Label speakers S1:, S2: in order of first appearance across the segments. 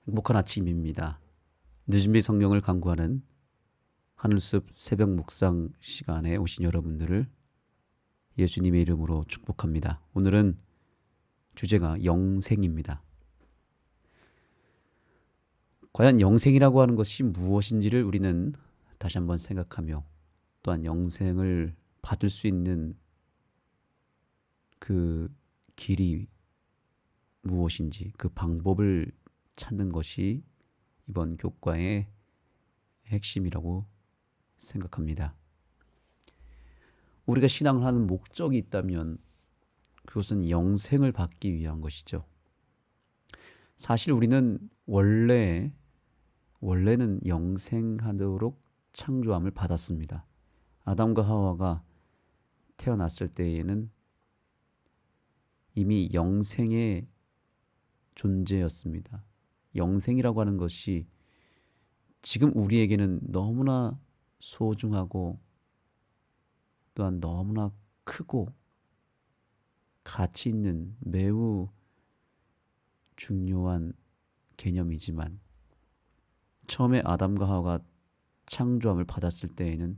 S1: 행복한 아침입니다. 늦은비 성령을 강구하는 하늘숲 새벽 묵상 시간에 오신 여러분들을 예수님의 이름으로 축복합니다. 오늘은 주제가 영생입니다. 과연 영생이라고 하는 것이 무엇인지를 우리는 다시 한번 생각하며, 또한 영생을 받을 수 있는 그 길이 무엇인지, 그 방법을 찾는 것이 이번 교과의 핵심이라고 생각합니다. 우리가 신앙을 하는 목적이 있다면 그것은 영생을 받기 위한 것이죠. 사실 우리는 원래는 영생하도록 창조함을 받았습니다. 아담과 하와가 태어났을 때에는 이미 영생의 존재였습니다. 영생이라고 하는 것이 지금 우리에게는 너무나 소중하고 또한 너무나 크고 가치 있는 매우 중요한 개념이지만, 처음에 아담과 하와가 창조함을 받았을 때에는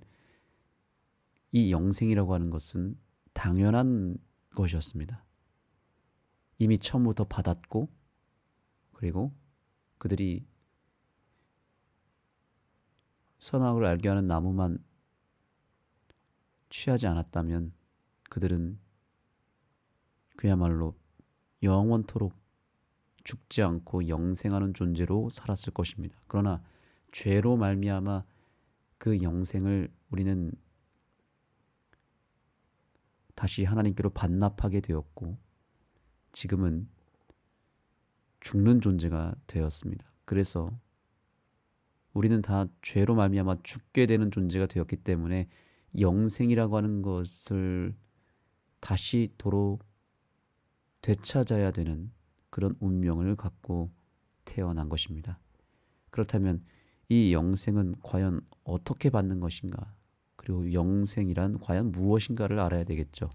S1: 이 영생이라고 하는 것은 당연한 것이었습니다. 이미 처음부터 받았고, 그리고 그들이 선악을 알게 하는 나무만 취하지 않았다면 그들은 그야말로 영원토록 죽지 않고 영생하는 존재로 살았을 것입니다. 그러나 죄로 말미암아 그 영생을 우리는 다시 하나님께로 반납하게 되었고, 지금은 죽는 존재가 되었습니다. 그래서 우리는 다 죄로 말미암아 죽게 되는 존재가 되었기 때문에 영생이라고 하는 것을 다시 도로 되찾아야 되는 그런 운명을 갖고 태어난 것입니다. 그렇다면 이 영생은 과연 어떻게 받는 것인가? 그리고 영생이란 과연 무엇인가를 알아야 되겠죠.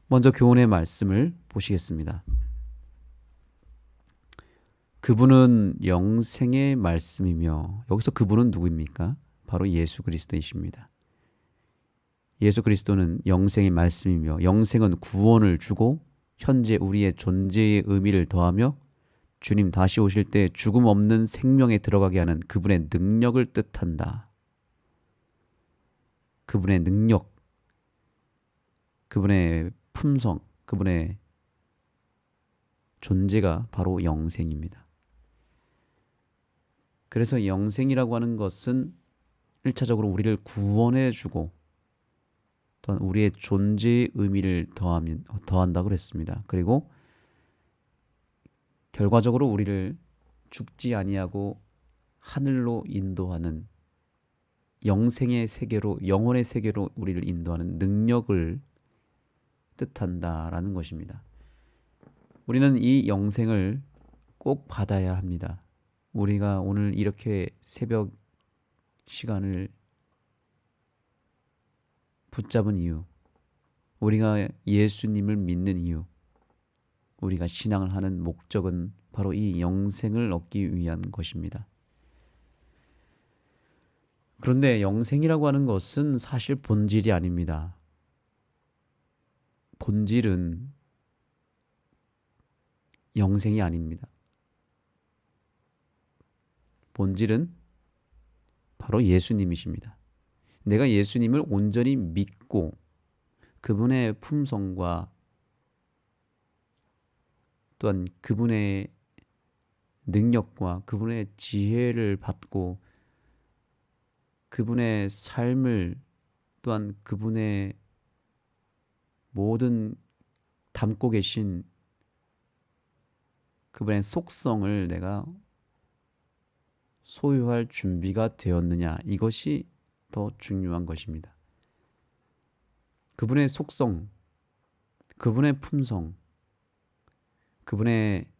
S1: 먼저 교훈의 말씀을 보시겠습니다. 그분은 영생의 말씀이며, 여기서 그분은 누구입니까? 바로 예수 그리스도이십니다. 예수 그리스도는 영생의 말씀이며, 영생은 구원을 주고 현재 우리의 존재의 의미를 더하며 주님 다시 오실 때 죽음 없는 생명에 들어가게 하는 그분의 능력을 뜻한다. 그분의 능력, 그분의 품성, 그분의 존재가 바로 영생입니다. 그래서 영생이라고 하는 것은 1차적으로 우리를 구원해 주고, 또한 우리의 존재의 의미를 더한다고 그랬습니다. 그리고 결과적으로 우리를 죽지 아니하고 하늘로 인도하는, 영생의 세계로, 영혼의 세계로 우리를 인도하는 능력을 뜻한다라는 것입니다. 우리는 이 영생을 꼭 받아야 합니다. 우리가 오늘 이렇게 새벽 시간을 붙잡은 이유, 우리가 예수님을 믿는 이유, 우리가 신앙을 하는 목적은 바로 이 영생을 얻기 위한 것입니다. 그런데 영생이라고 하는 것은 사실 본질이 아닙니다. 본질은 영생이 아닙니다. 본질은 바로 예수님이십니다. 내가 예수님을 온전히 믿고 그분의 품성과 또한 그분의 능력과 그분의 지혜를 받고 그분의 삶을, 또한 그분의 모든 담고 계신 그분의 속성을 내가 소유할 준비가 되었느냐, 이것이 더 중요한 것입니다. 그분의 속성, 그분의 품성, 그분의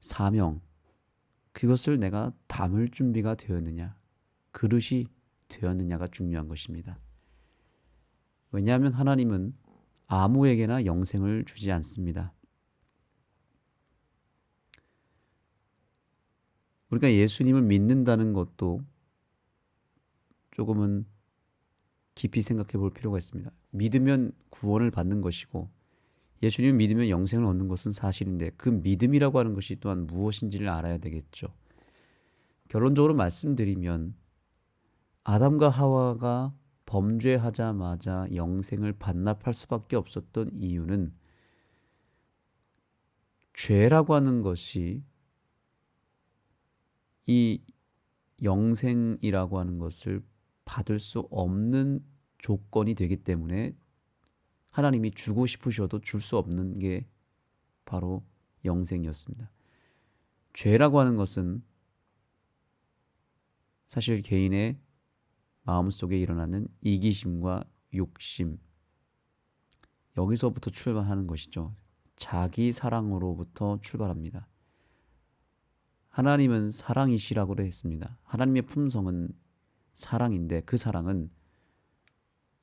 S1: 사명, 그것을 내가 담을 준비가 되었느냐, 그릇이 되었느냐가 중요한 것입니다. 왜냐하면 하나님은 아무에게나 영생을 주지 않습니다. 우리가 예수님을 믿는다는 것도 조금은 깊이 생각해 볼 필요가 있습니다. 믿으면 구원을 받는 것이고 예수님을 믿으면 영생을 얻는 것은 사실인데 그 믿음이라고 하는 것이 또한 무엇인지를 알아야 되겠죠. 결론적으로 말씀드리면 아담과 하와가 범죄하자마자 영생을 반납할 수밖에 없었던 이유는 죄라고 하는 것이 이 영생이라고 하는 것을 받을 수 없는 조건이 되기 때문에 하나님이 주고 싶으셔도 줄 수 없는 게 바로 영생이었습니다. 죄라고 하는 것은 사실 개인의 마음속에 일어나는 이기심과 욕심, 여기서부터 출발하는 것이죠. 자기 사랑으로부터 출발합니다. 하나님은 사랑이시라고 했습니다. 하나님의 품성은 사랑인데 그 사랑은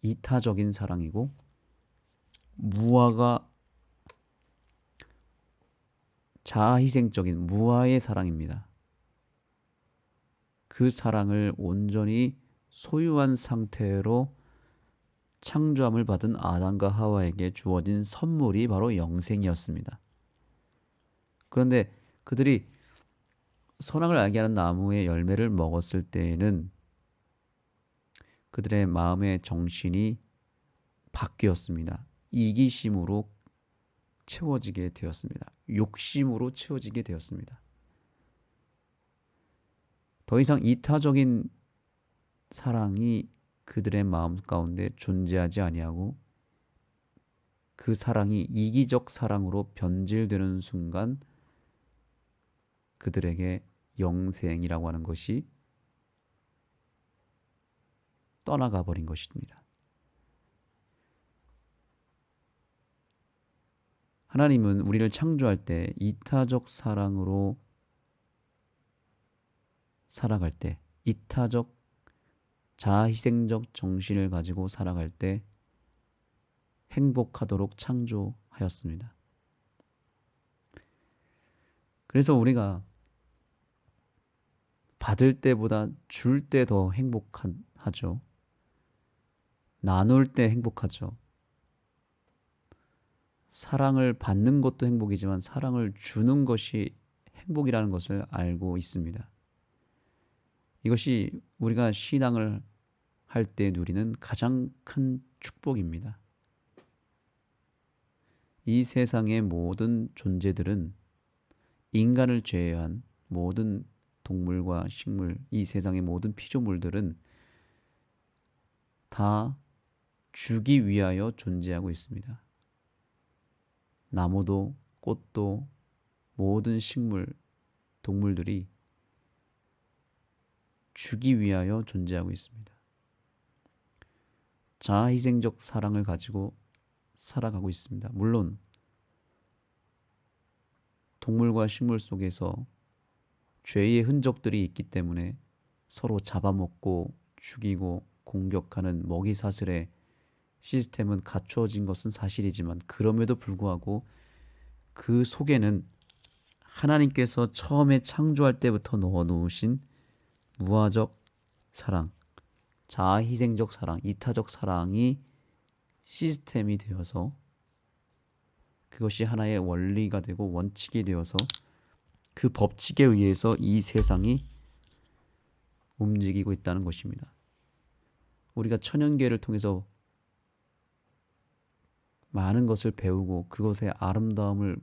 S1: 이타적인 사랑이고 무아가 자아희생적인 무아의 사랑입니다. 그 사랑을 온전히 소유한 상태로 창조함을 받은 아담과 하와에게 주어진 선물이 바로 영생이었습니다. 그런데 그들이 선악을 알게 하는 나무의 열매를 먹었을 때에는 그들의 마음의 정신이 바뀌었습니다. 이기심으로 채워지게 되었습니다. 욕심으로 채워지게 되었습니다. 더 이상 이타적인 사랑이 그들의 마음 가운데 존재하지 아니하고 그 사랑이 이기적 사랑으로 변질되는 순간 그들에게 영생이라고 하는 것이 떠나가 버린 것입니다. 하나님은 우리를 창조할 때 이타적 사랑으로 살아갈 때, 이타적 자아희생적 정신을 가지고 살아갈 때 행복하도록 창조하였습니다. 그래서 우리가 받을 때보다 줄 때 더 행복하죠. 나눌 때 행복하죠. 사랑을 받는 것도 행복이지만 사랑을 주는 것이 행복이라는 것을 알고 있습니다. 이것이 우리가 신앙을 할 때 누리는 가장 큰 축복입니다. 이 세상의 모든 존재들은 인간을 제외한 모든 동물과 식물, 이 세상의 모든 피조물들은 다 주기 위하여 존재하고 있습니다. 나무도 꽃도 모든 식물, 동물들이 주기 위하여 존재하고 있습니다. 자아희생적 사랑을 가지고 살아가고 있습니다. 물론 동물과 식물 속에서 죄의 흔적들이 있기 때문에 서로 잡아먹고 죽이고 공격하는 먹이사슬의 시스템은 갖추어진 것은 사실이지만 그럼에도 불구하고 그 속에는 하나님께서 처음에 창조할 때부터 넣어놓으신 무아적 사랑, 자아희생적 사랑, 이타적 사랑이 시스템이 되어서 그것이 하나의 원리가 되고 원칙이 되어서 그 법칙에 의해서 이 세상이 움직이고 있다는 것입니다. 우리가 천연계를 통해서 많은 것을 배우고 그것의 아름다움을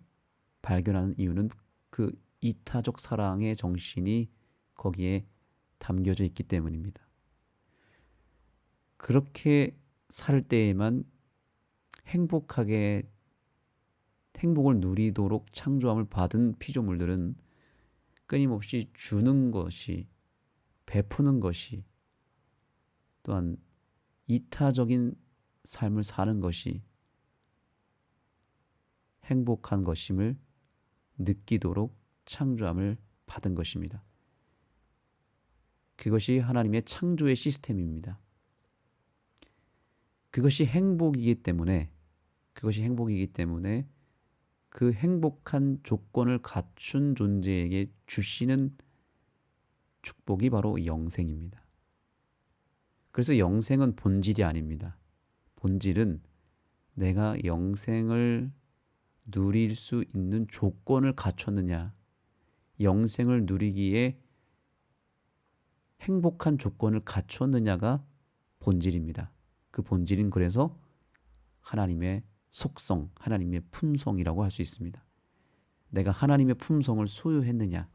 S1: 발견하는 이유는 그 이타적 사랑의 정신이 거기에 담겨져 있기 때문입니다. 그렇게 살 때에만 행복을 누리도록 창조함을 받은 피조물들은 끊임없이 주는 것이, 베푸는 것이, 또한 이타적인 삶을 사는 것이 행복한 것임을 느끼도록 창조함을 받은 것입니다. 그것이 하나님의 창조의 시스템입니다. 그것이 행복이기 때문에 그 행복한 조건을 갖춘 존재에게 주시는 축복이 바로 영생입니다. 그래서 영생은 본질이 아닙니다. 본질은 내가 영생을 누릴 수 있는 조건을 갖췄느냐, 영생을 누리기에 행복한 조건을 갖췄느냐가 본질입니다. 그 본질은 그래서 하나님의 속성, 하나님의 품성이라고 할 수 있습니다. 내가 하나님의 품성을 소유했느냐,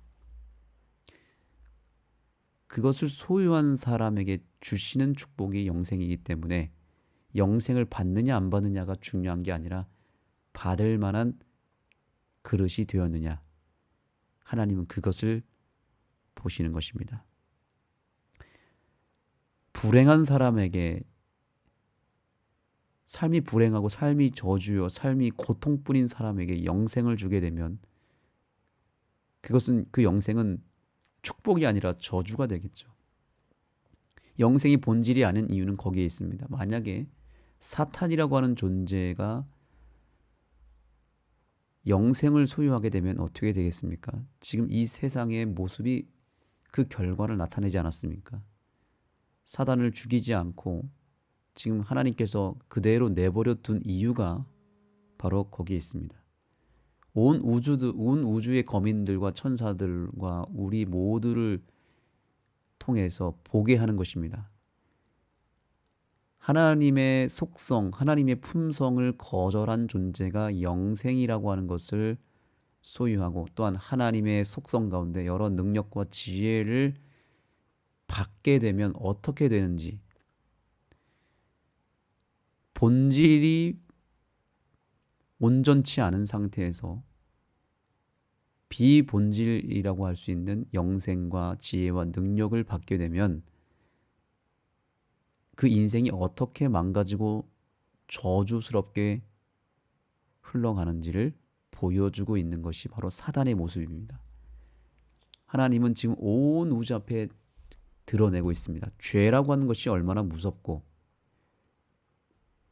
S1: 그것을 소유한 사람에게 주시는 축복이 영생이기 때문에 영생을 받느냐 안 받느냐가 중요한 게 아니라 받을 만한 그릇이 되었느냐, 하나님은 그것을 보시는 것입니다. 불행한 사람에게 삶이 불행하고 삶이 저주요 삶이 고통뿐인 사람에게 영생을 주게 되면 그 영생은 축복이 아니라 저주가 되겠죠. 영생이 본질이 아닌 이유는 거기에 있습니다. 만약에 사탄이라고 하는 존재가 영생을 소유하게 되면 어떻게 되겠습니까? 지금 이 세상의 모습이 그 결과를 나타내지 않았습니까? 사단을 죽이지 않고 지금 하나님께서 그대로 내버려 둔 이유가 바로 거기에 있습니다. 온 우주의 거민들과 천사들과 우리 모두를 통해서 보게 하는 것입니다. 하나님의 속성, 하나님의 품성을 거절한 존재가 영생이라고 하는 것을 소유하고 또한 하나님의 속성 가운데 여러 능력과 지혜를 받게 되면 어떻게 되는지, 본질이 온전치 않은 상태에서 비본질이라고 할 수 있는 영생과 지혜와 능력을 받게 되면 그 인생이 어떻게 망가지고 저주스럽게 흘러가는지를 보여주고 있는 것이 바로 사단의 모습입니다. 하나님은 지금 온 우주 앞에 드러내고 있습니다. 죄라고 하는 것이 얼마나 무섭고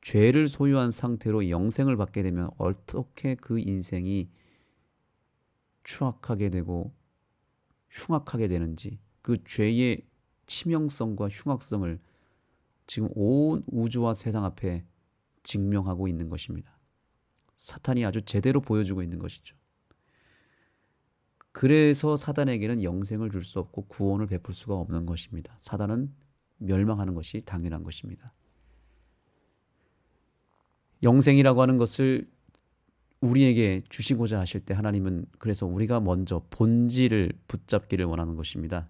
S1: 죄를 소유한 상태로 영생을 받게 되면 어떻게 그 인생이 추악하게 되고 흉악하게 되는지, 그 죄의 치명성과 흉악성을 지금 온 우주와 세상 앞에 증명하고 있는 것입니다. 사탄이 아주 제대로 보여주고 있는 것이죠. 그래서 사단에게는 영생을 줄 수 없고 구원을 베풀 수가 없는 것입니다. 사단은 멸망하는 것이 당연한 것입니다. 영생이라고 하는 것을 우리에게 주시고자 하실 때 하나님은 그래서 우리가 먼저 본질을 붙잡기를 원하는 것입니다.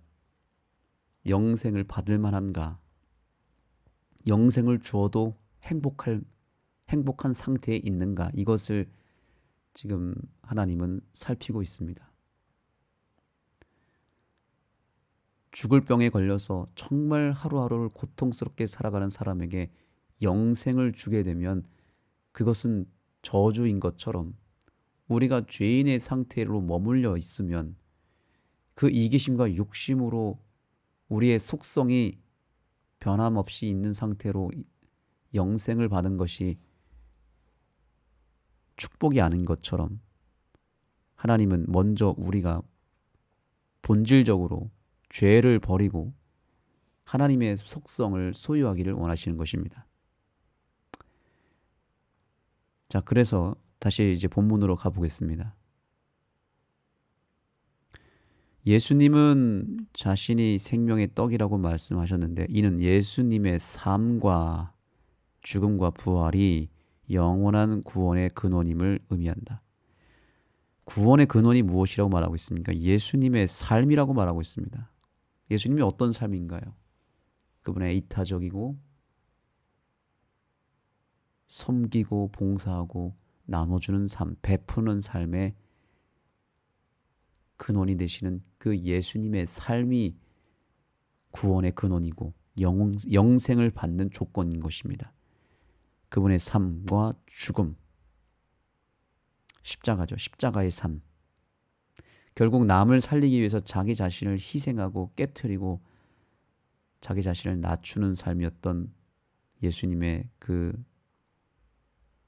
S1: 영생을 받을 만한가? 영생을 주어도 행복한 상태에 있는가? 이것을 지금 하나님은 살피고 있습니다. 죽을 병에 걸려서 정말 하루하루를 고통스럽게 살아가는 사람에게 영생을 주게 되면 그것은 저주인 것처럼 우리가 죄인의 상태로 머물러 있으면 그 이기심과 욕심으로 우리의 속성이 변함없이 있는 상태로 영생을 받은 것이 축복이 아닌 것처럼 하나님은 먼저 우리가 본질적으로 죄를 버리고 하나님의 속성을 소유하기를 원하시는 것입니다. 자, 그래서 다시 이제 본문으로 가보겠습니다. 예수님은 자신이 생명의 떡이라고 말씀하셨는데 이는 예수님의 삶과 죽음과 부활이 영원한 구원의 근원임을 의미한다. 구원의 근원이 무엇이라고 말하고 있습니까? 예수님의 삶이라고 말하고 있습니다. 예수님이 어떤 삶인가요? 그분의 이타적이고 섬기고 봉사하고 나눠주는 삶, 베푸는 삶의 근원이 되시는 그 예수님의 삶이 구원의 근원이고 영생을 받는 조건인 것입니다. 그분의 삶과 죽음, 십자가죠. 십자가의 삶. 결국 남을 살리기 위해서 자기 자신을 희생하고 깨트리고 자기 자신을 낮추는 삶이었던 예수님의 그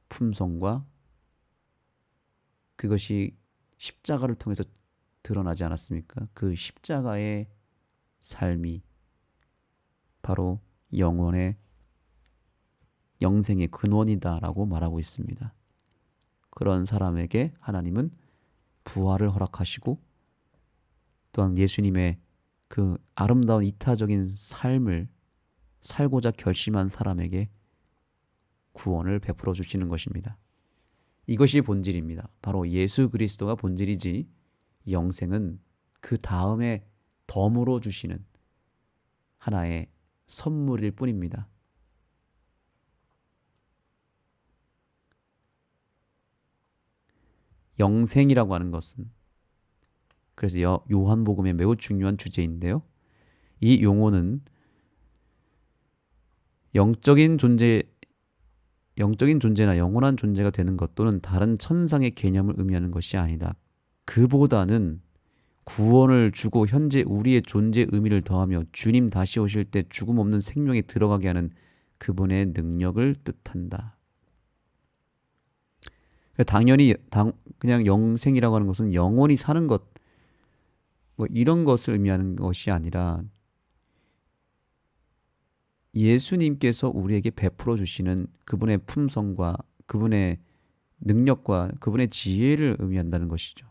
S1: 품성과 그것이 십자가를 통해서 드러나지 않았습니까? 그 십자가의 삶이 바로 영생의 근원이다라고 말하고 있습니다. 그런 사람에게 하나님은 부활을 허락하시고 또한 예수님의 그 아름다운 이타적인 삶을 살고자 결심한 사람에게 구원을 베풀어 주시는 것입니다. 이것이 본질입니다. 바로 예수 그리스도가 본질이지 영생은 그 다음에 덤으로 주시는 하나의 선물일 뿐입니다. 영생이라고 하는 것은 그래서 요한복음의 매우 중요한 주제인데요. 이 용어는 영적인 존재나 영원한 존재가 되는 것 또는 다른 천상의 개념을 의미하는 것이 아니다. 그보다는 구원을 주고 현재 우리의 존재 의미를 더하며 주님 다시 오실 때 죽음 없는 생명에 들어가게 하는 그분의 능력을 뜻한다. 당연히 그냥 영생이라고 하는 것은 영원히 사는 것, 뭐 이런 것을 의미하는 것이 아니라 예수님께서 우리에게 베풀어 주시는 그분의 품성과 그분의 능력과 그분의 지혜를 의미한다는 것이죠.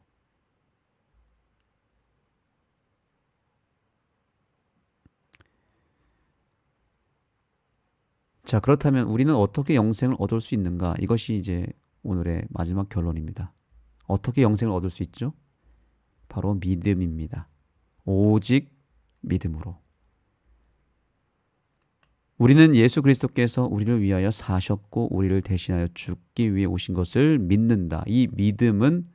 S1: 자, 그렇다면 우리는 어떻게 영생을 얻을 수 있는가? 이것이 이제 오늘의 마지막 결론입니다. 어떻게 영생을 얻을 수 있죠? 바로 믿음입니다. 오직 믿음으로. 우리는 예수 그리스도께서 우리를 위하여 사셨고 우리를 대신하여 죽기 위해 오신 것을 믿는다. 이 믿음은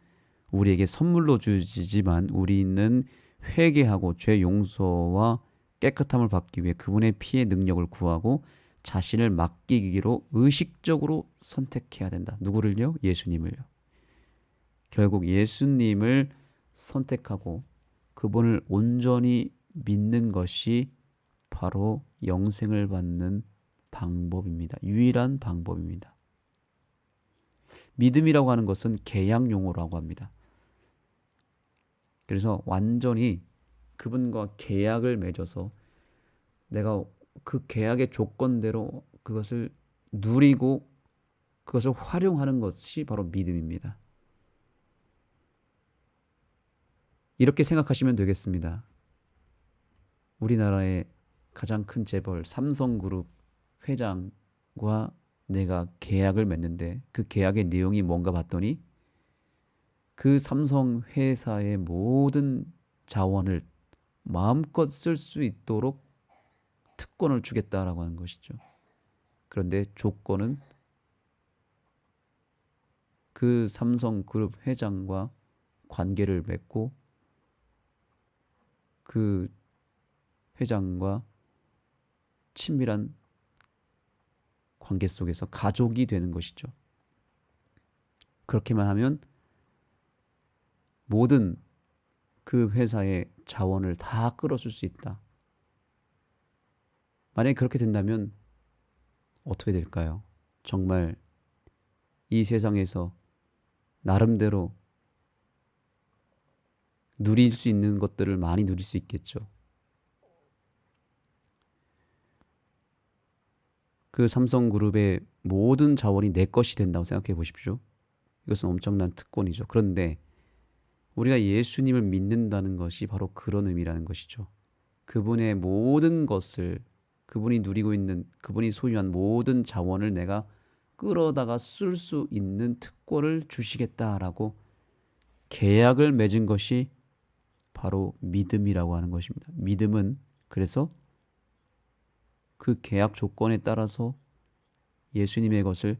S1: 우리에게 선물로 주시지만 우리는 회개하고 죄 용서와 깨끗함을 받기 위해 그분의 피의 능력을 구하고 자신을 맡기기로 의식적으로 선택해야 된다. 누구를요? 예수님을요. 결국 예수님을 선택하고 그분을 온전히 믿는 것이 바로 영생을 받는 방법입니다. 유일한 방법입니다. 믿음이라고 하는 것은 계약 용어라고 합니다. 그래서 완전히 그분과 계약을 맺어서 내가 그 계약의 조건대로 그것을 누리고 그것을 활용하는 것이 바로 믿음입니다. 이렇게 생각하시면 되겠습니다. 우리나라의 가장 큰 재벌 삼성그룹 회장과 내가 계약을 맺는데 그 계약의 내용이 뭔가 봤더니 그 삼성 회사의 모든 자원을 마음껏 쓸 수 있도록 특권을 주겠다라고 하는 것이죠. 그런데 조건은 그 삼성그룹 회장과 관계를 맺고 그 회장과 친밀한 관계 속에서 가족이 되는 것이죠. 그렇게만 하면 모든 그 회사의 자원을 다 끌어줄 수 있다. 만약에 그렇게 된다면 어떻게 될까요? 정말 이 세상에서 나름대로 누릴 수 있는 것들을 많이 누릴 수 있겠죠. 그 삼성그룹의 모든 자원이 내 것이 된다고 생각해 보십시오. 이것은 엄청난 특권이죠. 그런데 우리가 예수님을 믿는다는 것이 바로 그런 의미라는 것이죠. 그분의 모든 것을 그분이 누리고 있는 그분이 소유한 모든 자원을 내가 끌어다가 쓸 수 있는 특권을 주시겠다라고 계약을 맺은 것이 바로 믿음이라고 하는 것입니다. 믿음은 그래서 그 계약 조건에 따라서 예수님의 것을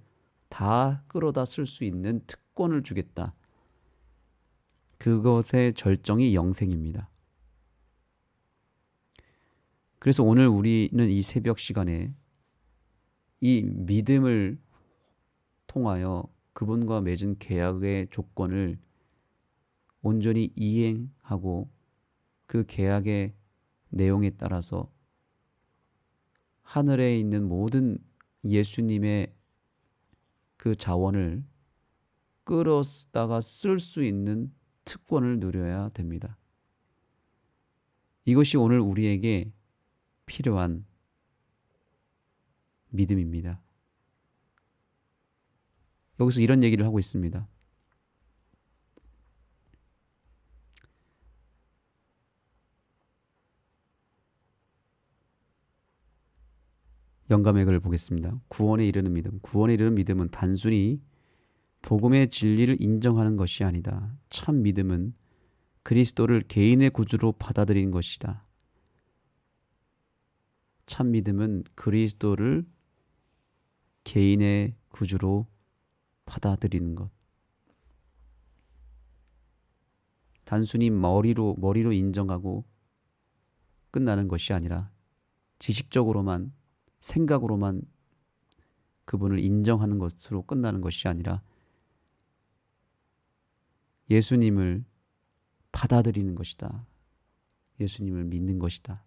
S1: 다 끌어다 쓸 수 있는 특권을 주겠다. 그것의 절정이 영생입니다. 그래서 오늘 우리는 이 새벽 시간에 이 믿음을 통하여 그분과 맺은 계약의 조건을 온전히 이행하고 그 계약의 내용에 따라서 하늘에 있는 모든 예수님의 그 자원을 끌어다가 쓸 수 있는 특권을 누려야 됩니다. 이것이 오늘 우리에게 필요한 믿음입니다. 여기서 이런 얘기를 하고 있습니다. 영감의 글을 보겠습니다. 구원에 이르는 믿음. 구원에 이르는 믿음은 단순히 복음의 진리를 인정하는 것이 아니다. 참 믿음은 그리스도를 개인의 구주로 받아들이는 것이다. 참 믿음은 그리스도를 개인의 구주로 받아들이는 것. 단순히 머리로 인정하고 끝나는 것이 아니라 지식적으로만, 생각으로만 그분을 인정하는 것으로 끝나는 것이 아니라 예수님을 받아들이는 것이다. 예수님을 믿는 것이다.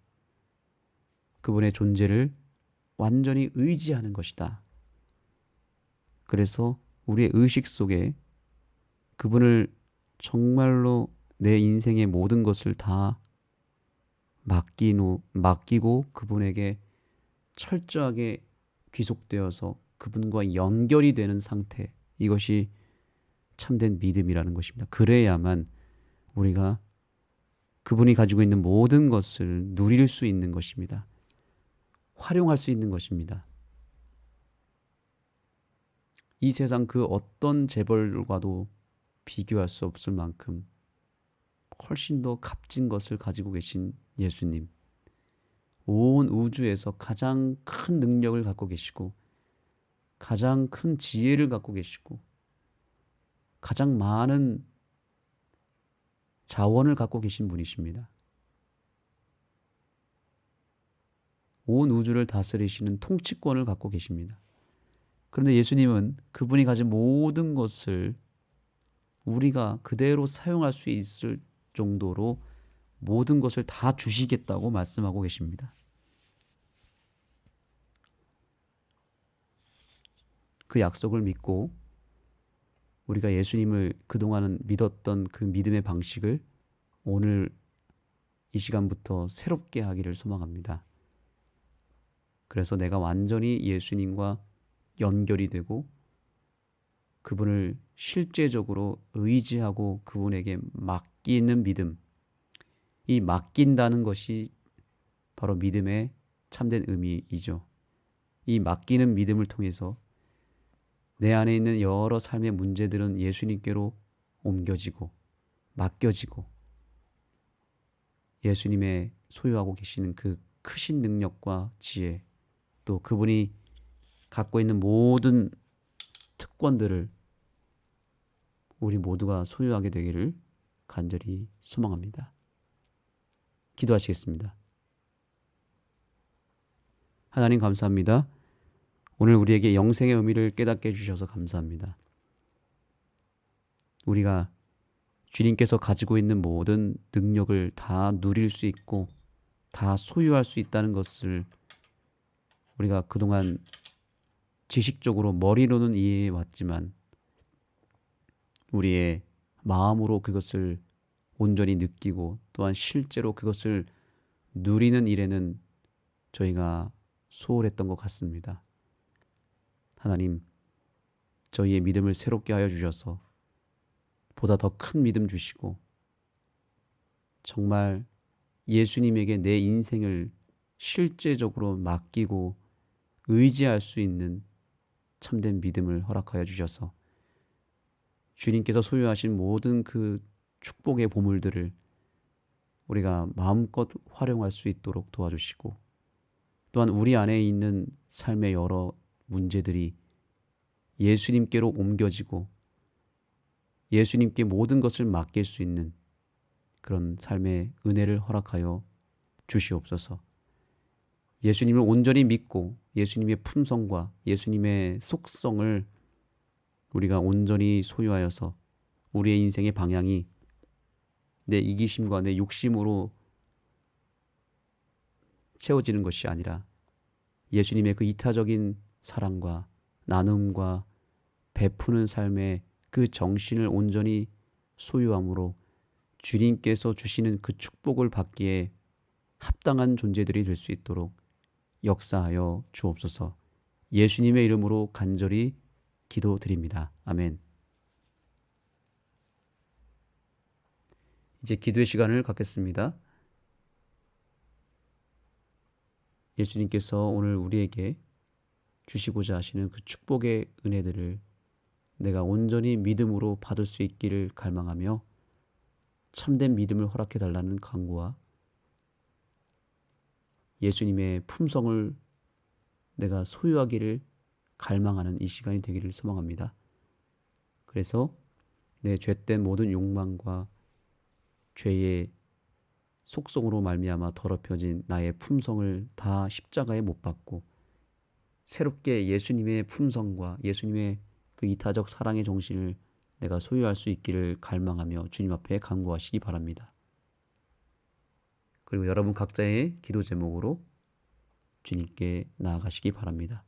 S1: 그분의 존재를 완전히 의지하는 것이다. 그래서 우리의 의식 속에 그분을 정말로 내 인생의 모든 것을 다 맡기고 그분에게 철저하게 귀속되어서 그분과 연결이 되는 상태, 이것이 참된 믿음이라는 것입니다. 그래야만 우리가 그분이 가지고 있는 모든 것을 누릴 수 있는 것입니다. 활용할 수 있는 것입니다. 이 세상 그 어떤 재벌과도 비교할 수 없을 만큼 훨씬 더 값진 것을 가지고 계신 예수님, 온 우주에서 가장 큰 능력을 갖고 계시고 가장 큰 지혜를 갖고 계시고 가장 많은 자원을 갖고 계신 분이십니다. 온 우주를 다스리시는 통치권을 갖고 계십니다. 그런데 예수님은 그분이 가진 모든 것을 우리가 그대로 사용할 수 있을 정도로 모든 것을 다 주시겠다고 말씀하고 계십니다. 그 약속을 믿고 우리가 예수님을 그동안은 믿었던 그 믿음의 방식을 오늘 이 시간부터 새롭게 하기를 소망합니다. 그래서 내가 완전히 예수님과 연결이 되고 그분을 실제적으로 의지하고 그분에게 맡기는 믿음, 이 맡긴다는 것이 바로 믿음의 참된 의미이죠. 이 맡기는 믿음을 통해서 내 안에 있는 여러 삶의 문제들은 예수님께로 옮겨지고 맡겨지고 예수님의 소유하고 계시는 그 크신 능력과 지혜, 또 그분이 갖고 있는 모든 특권들을 우리 모두가 소유하게 되기를 간절히 소망합니다. 기도하시겠습니다. 하나님 감사합니다. 오늘 우리에게 영생의 의미를 깨닫게 해주셔서 감사합니다. 우리가 주님께서 가지고 있는 모든 능력을 다 누릴 수 있고 다 소유할 수 있다는 것을 우리가 그동안 지식적으로 머리로는 이해해 왔지만 우리의 마음으로 그것을 온전히 느끼고 또한 실제로 그것을 누리는 일에는 저희가 소홀했던 것 같습니다. 하나님, 저희의 믿음을 새롭게 하여 주셔서 보다 더 큰 믿음 주시고 정말 예수님에게 내 인생을 실제적으로 맡기고 의지할 수 있는 참된 믿음을 허락하여 주셔서 주님께서 소유하신 모든 그 축복의 보물들을 우리가 마음껏 활용할 수 있도록 도와주시고 또한 우리 안에 있는 삶의 여러 문제들이 예수님께로 옮겨지고 예수님께 모든 것을 맡길 수 있는 그런 삶의 은혜를 허락하여 주시옵소서. 예수님을 온전히 믿고 예수님의 품성과 예수님의 속성을 우리가 온전히 소유하여서 우리의 인생의 방향이 내 이기심과 내 욕심으로 채워지는 것이 아니라 예수님의 그 이타적인 사랑과 나눔과 베푸는 삶의 그 정신을 온전히 소유함으로 주님께서 주시는 그 축복을 받기에 합당한 존재들이 될 수 있도록 역사하여 주옵소서. 예수님의 이름으로 간절히 기도드립니다. 아멘. 이제 기도의 시간을 갖겠습니다. 예수님께서 오늘 우리에게 주시고자 하시는 그 축복의 은혜들을 내가 온전히 믿음으로 받을 수 있기를 갈망하며 참된 믿음을 허락해 달라는 간구와 예수님의 품성을 내가 소유하기를 갈망하는 이 시간이 되기를 소망합니다. 그래서 내 죄된 모든 욕망과 죄의 속성으로 말미암아 더럽혀진 나의 품성을 다 십자가에 못 박고 새롭게 예수님의 품성과 예수님의 그 이타적 사랑의 정신을 내가 소유할 수 있기를 갈망하며 주님 앞에 간구하시기 바랍니다. 그리고 여러분 각자의 기도 제목으로 주님께 나아가시기 바랍니다.